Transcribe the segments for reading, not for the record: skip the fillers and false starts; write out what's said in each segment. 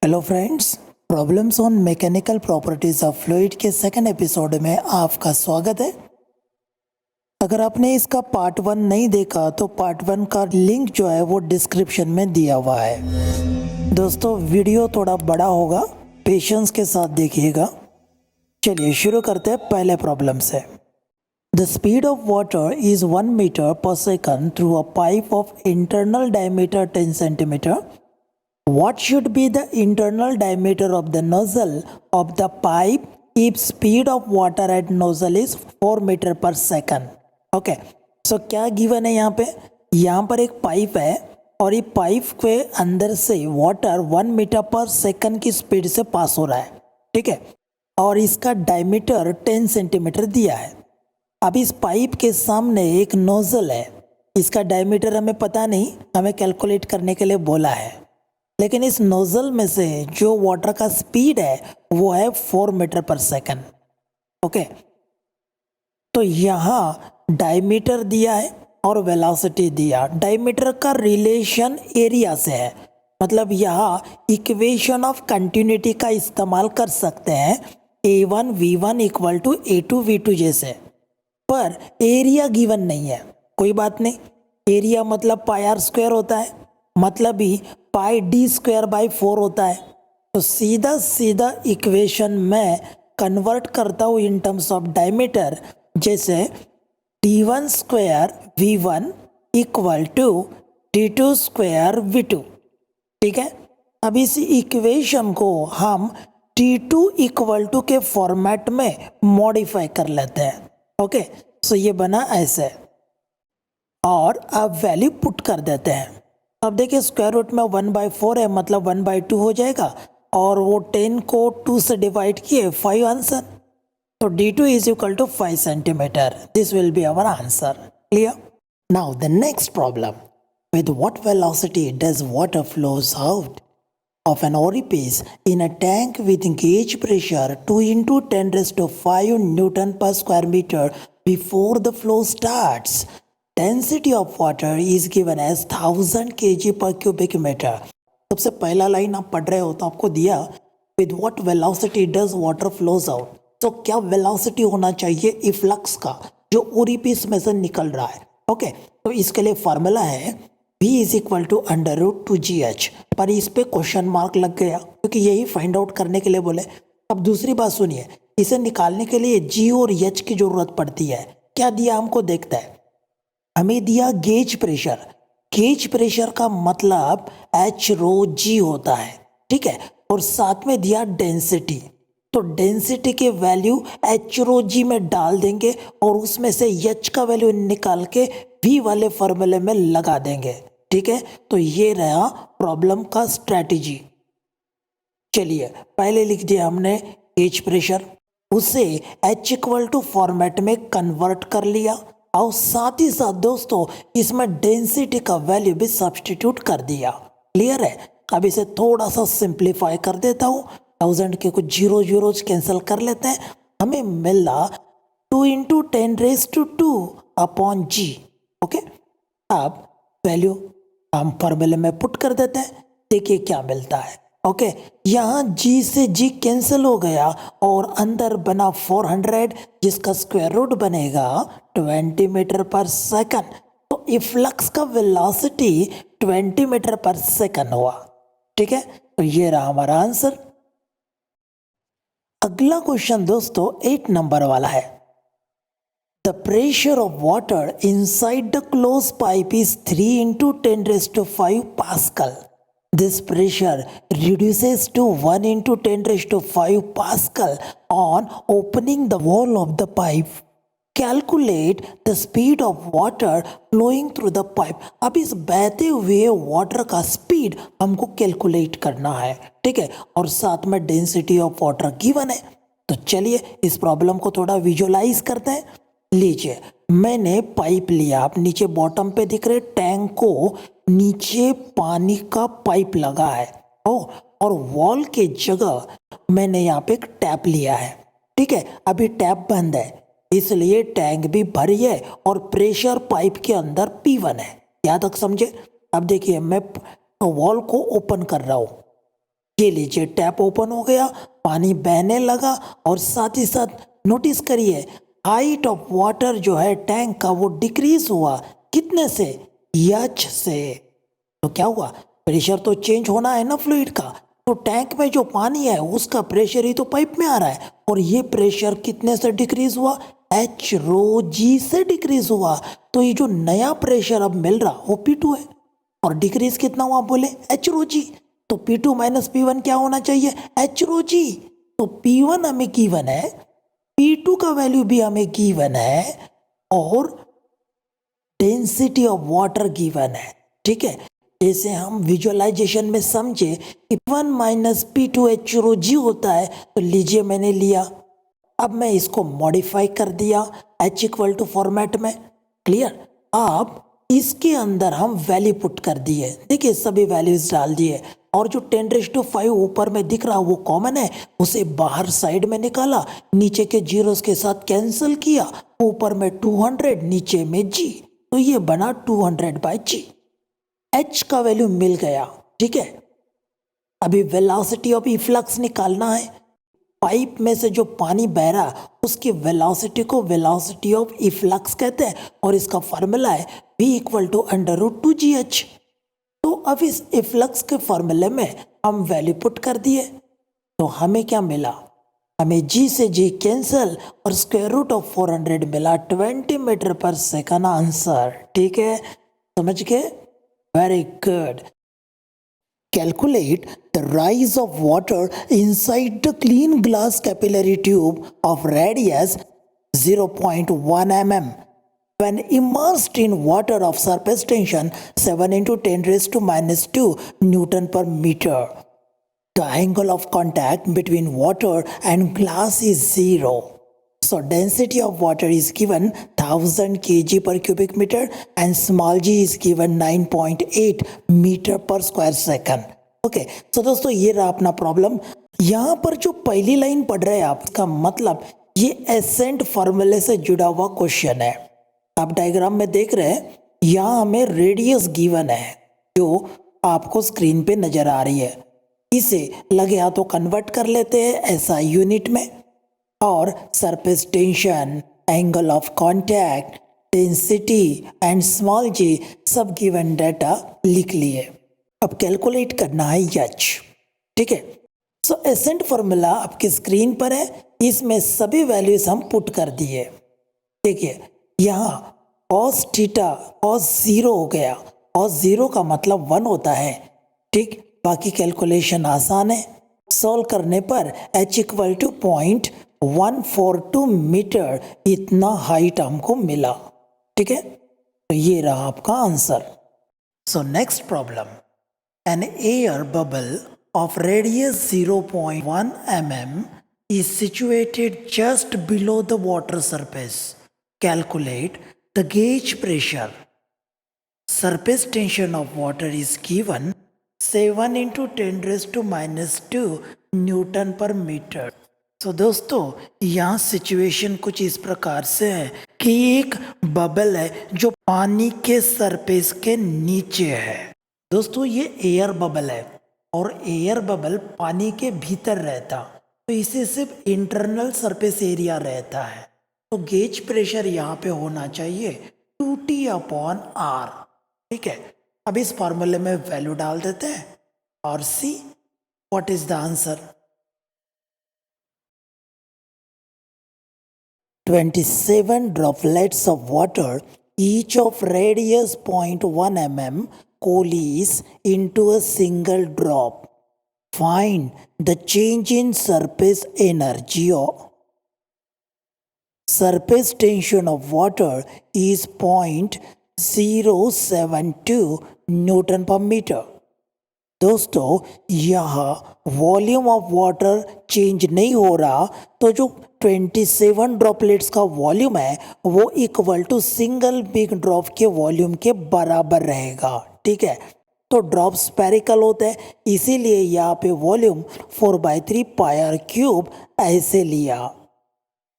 Hello friends, problems on mechanical properties of fluid के second episode में आपका स्वागत है। अगर आपने इसका पार्ट 1 नहीं देखा तो पार्ट 1 का लिंक जो है वो डिस्क्रिप्शन में दिया हुआ है। दोस्तों, वीडियो थोड़ा बड़ा होगा, पेशेंस के साथ देखिएगा। चलिए शुरू करते हैं पहले प्रॉब्लम से। The speed of water is 1 metre per second through a pipe of internal diameter 10 centimetre. What should be the internal diameter of the nozzle of the pipe if speed of water at nozzle is 4 metre per second? Okay, सो क्या given है यहाँ पर एक pipe है और ये pipe के अंदर से वाटर 1 मीटर पर सेकंड की स्पीड से पास हो रहा है, ठीक है। और इसका डायमीटर 10 सेंटीमीटर दिया है। अब इस पाइप के सामने एक नोजल है, इसका डायमीटर हमें पता नहीं, हमें कैलकुलेट करने के लिए बोला है। लेकिन इस नोजल में से जो वाटर का स्पीड है वो है 4 मीटर पर सेकंड। ओके, तो यहाँ डायमीटर दिया है और वेलोसिटी दिया। डायमीटर का रिलेशन एरिया से है, मतलब यहाँ इक्वेशन ऑफ कंटिन्यूटी का इस्तेमाल कर सकते हैं, A1 V1 equal to A2 V2 जैसे। पर एरिया गिवन नहीं है, कोई बात नहीं। एरिया मतलब पाई आर स्क्वायर होता है, मतलब ही पाई डी स्क्वायर बाई 4 होता है। तो सीधा सीधा इक्वेशन में कन्वर्ट करता हूँ इन टर्म्स ऑफ डायमीटर, जैसे D1 square V1 equal to D2 square V2, ठीक है। अब इस इक्वेशन को हम T2 इक्वल टू के फॉर्मेट में मॉडिफाई कर लेते हैं। ओके, सो ये बना ऐसे और अब वैल्यू पुट कर देते हैं। अब देखिए स्क्वायर रूट में 1/4 है, मतलब 1/2 हो जाएगा, और वो 10 को 2 से डिवाइड किए 5 आंसर। तो D2 is equal to 5 centimetre. This will be our answer. Clear? Now the next problem, with what velocity does water flows out of an orifice in a tank with gauge pressure 2 into 10 raised to 5 Newton per square meter before the flow starts? Density of water is given as 1000 kg per cubic meter. सबसे पहला line आप पढ़ रहे हो तो आपको दिया with what velocity does water flows out. तो क्या वेलोसिटी होना चाहिए इफ्लक्स का जो ओरिफिस में से निकल रहा है। ओके, तो इसके लिए फार्मूला है V is equal to √2GH, पर इस पे क्वेश्चन मार्क लग गया क्योंकि यही फाइंड आउट करने के लिए बोले। अब दूसरी बात सुनिए, इसे निकालने के लिए G और H की जरूरत पड़ती है। क्या दिया हमको देखता है, हमें दिया गेज प्रेशर। गेज प्रेशर का मतलब H ρg होता है, ठीक है, और साथ में दिया डेंसिटी। तो डेंसिटी के वैल्यू H ρg में डाल देंगे और उसमें से H का वैल्यू निकाल के V वाले फॉर्मूले में लगा देंगे, ठीक है। तो ये रहा प्रॉब्लम का स्ट्रेटेजी। चलिए पहले लिख दिया हमने गेज प्रेशर, उसे H इक्वल टू फॉर्मेट में कन्वर्ट कर लिया और साथ ही साथ दोस्तों इसमें डेंसिटी का वैल्यू भी सब्स्टिट्यूट कर दिया। क्लियर है? अब इसे थोड़ा सा सिंप्लीफाई कर देता हूँ, 1000 के कुछ जीरो जीरोज कैंसिल कर लेते हैं, हमें मिला 2 into 10 raised to 2 upon G। Okay, अब वैल्यू हम फॉर्मूले में पुट कर देते हैं, देखिए क्या मिलता है। ओके, यहाँ G से G कैंसिल हो गया और अंदर बना 400, जिसका स्क्वायर रूट बनेगा 20 मीटर पर सेकंड। तो इफ्लक्स का वेलोसिटी 20 मीटर पर सेकंड हुआ, ठीक है। तो ये रहा हमारा आंसर। अगला क्वेश्चन दोस्तों 8 नंबर वाला है। The pressure of water inside the closed pipe is 3 into 10 raised to 5 Pascal. This pressure reduces to 1 into 10 raised to 5 Pascal on opening the wall of the pipe. Calculate the speed of water flowing through the pipe. अब इस बहते हुए water का speed हमको calculate करना है, ठीक है, और साथ में डेंसिटी ऑफ वाटर गिवन है। तो चलिए इस प्रॉब्लम को थोड़ा विजुअलाइज करते हैं। लीजिए, मैंने पाइप लिया, आप नीचे बॉटम पे दिख रहे टैंक को नीचे पानी का पाइप लगा है और वॉल के जगह मैंने यहाँ पे एक टैप लिया है, ठीक है। अभी टैप बंद है इसलिए टैंक भी भरी है और प्रेशर पाइप के अंदर P1 है। यहाँ तक समझे? अब देखिए मैं वॉल को ओपन कर रहा हूँ, ये लीजिए टैप ओपन हो गया, पानी बहने लगा और साथ ही साथ नोटिस करिए हाइट ऑफ वाटर जो है टैंक का वो डिक्रीज हुआ। कितने से? एच से। तो क्या हुआ? प्रेशर तो चेंज होना है ना फ्लूइड का। तो टैंक में जो पानी है उसका प्रेशर ही तो पाइप में आ रहा है और ये प्रेशर कितने से डिक्रीज हुआ? एच रो जी से डिक्रीज हुआ। तो ये जो नया प्रेशर अब मिल रहा वो P2 है और डिक्रीज कितना हुआ बोले? एच रो जी। तो P2 माइनस P1 क्या होना चाहिए? एच रो जी। तो P1 हमें गिवन है, P2 का वैल्यू भी हमें गिवन है और डेंसिटी ऑफ वाटर गिवन है। ठीक है, जैसे हम विजुअलाइजेशन में समझे कि P1 माइनस P2 एच रो जी होता है, तो लीजिए मैंने लिया, अब मैं इसको मॉडिफाई कर दिया H इक्वल टू फॉर्मेट में। क्लियर? अब इसके अंदर हम वैल्यू पुट कर दिए, देखिए सभी वैल्यूज डाल दिए और जो 10⁵ ऊपर में दिख रहा वो कॉमन है, उसे बाहर साइड में निकाला, नीचे के जीरोस के साथ कैंसिल किया, ऊपर में 200 नीचे में g, तो ये बना 200/g। h का वैल्यू मिल गया। ठीक है, अभी वेलोसिटी ऑफ इफ्लक्स निकालना है। पाइप में से जो पानी बह रहा है उसकी वेलोसिटी को वेलोसिटी ऑफ इफ्लक्स कहते हैं और इसका फार्मूला है v इक्वल टू √2gh। तो अब इस इफ्लक्स के फार्मूले में हम वैल्यू पुट कर दिए, तो हमें क्या मिला? हमें g से g कैंसिल और स्क्वायर रूट ऑफ 400 मिला 20 मीटर पर सेकंड आंसर। ठीक है, समझ गए? Very good. Calculate the rise of water inside the clean glass capillary tube of radius 0.1 mm when immersed in water of surface tension 7 into 10 raised to minus 2 Newton per meter. The angle of contact between water and glass is 0. So density of water is given 1000 kg per cubic meter and small g is given 9.8 meter per square second. Okay, तो दोस्तों ये रहा अपना problem. यहाँ पर जो पहली line पढ़ रहे हैं आप, इसका मतलब ये एसेंट फॉर्मूले से जुड़ा हुआ क्वेश्चन है। आप डायग्राम में देख रहे हैं, यहाँ हमें रेडियस गिवन है जो आपको स्क्रीन पे नजर आ रही है। इसे लगे हाथों कन्वर्ट कर लेते हैं ऐसा यूनिट में और surface tension, angle of contact, density and small g सब गिवन डाटा लिख लिए। अब कैलकुलेट करना है एच। ठीक है, सो एसेंट फॉर्मूला आपकी स्क्रीन पर है, इसमें सभी वैल्यूज हम पुट कर दिए। देखिए यहाँ cos थीटा cos 0 हो गया, cos 0 का मतलब 1 होता है। ठीक, बाकी कैलकुलेशन आसान है, सॉल्व करने पर h इक्वल टू 0.142 मीटर इतना हाइट हमको मिला। ठीक है, तो ये रहा आपका answer. So next problem, an air bubble of radius 0.1 mm is situated just below the water surface. Calculate the gauge pressure. Surface tension of water is given 7 into 10 raised to minus 2 Newton पर metre. तो दोस्तों यहाँ situation कुछ इस प्रकार से है कि एक बबल है जो पानी के सरफेस के नीचे है। दोस्तों ये एयर बबल है और एयर बबल पानी के भीतर रहता, तो इसे सिर्फ इंटरनल सरफेस एरिया रहता है। तो गेज प्रेशर यहाँ पे होना चाहिए 2T/R। ठीक है, अब इस फॉर्मूले में वैल्यू डाल देते हैं और see what is the answer. 27 droplets of water each of radius 0.1 mm coalesce into a single drop. Find the change in surface energy or surface tension of water is 0.072 Newton per meter. दोस्तों यहाँ volume of water change नहीं हो रहा, तो जो 27 droplets का volume है वो equal to single big drop के वॉल्यूम के बराबर रहेगा। ठीक है, तो ड्रॉप स्पेरिकल होते हैं, इसीलिए यहाँ पे वॉल्यूम 4/3 πr³ ऐसे लिया।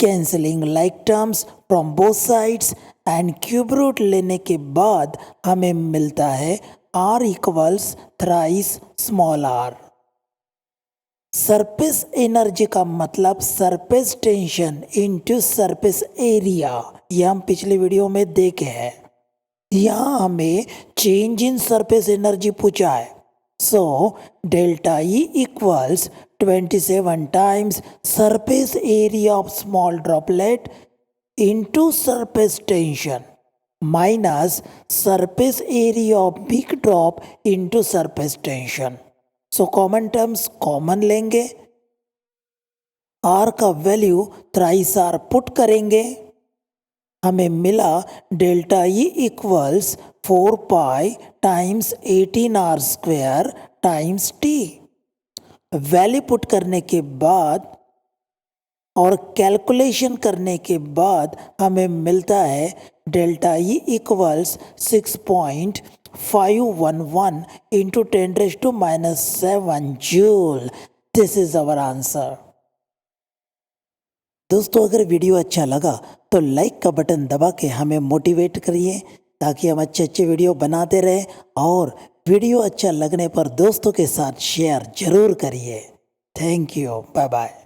Cancelling like terms from both sides and cube root लेने के बाद हमें मिलता है R equals thrice small r। Surface energy का मतलब surface tension into surface area, ये हम पिछले वीडियो में देखे हैं। यहाँ हमें चेंज इन सरफेस एनर्जी पूछा है। So delta E equals 27 times surface area of small droplet into surface tension minus surface area of big drop into surface tension. So common terms common लेंगे, R का value thrice R put करेंगे, हमें मिला delta E equals 4 pi times 18 R square times T. Value put करने के बाद और calculation करने के बाद हमें मिलता है delta E equals 6.511 into 10⁻⁻7 joule. This is our answer. दोस्तों अगर वीडियो अच्छा लगा तो लाइक का बटन दबा के हमें मोटिवेट करिए ताकि हम अच्छे अच्छे वीडियो बनाते रहें, और वीडियो अच्छा लगने पर दोस्तों के साथ शेयर जरूर करिए। Thank you, bye bye.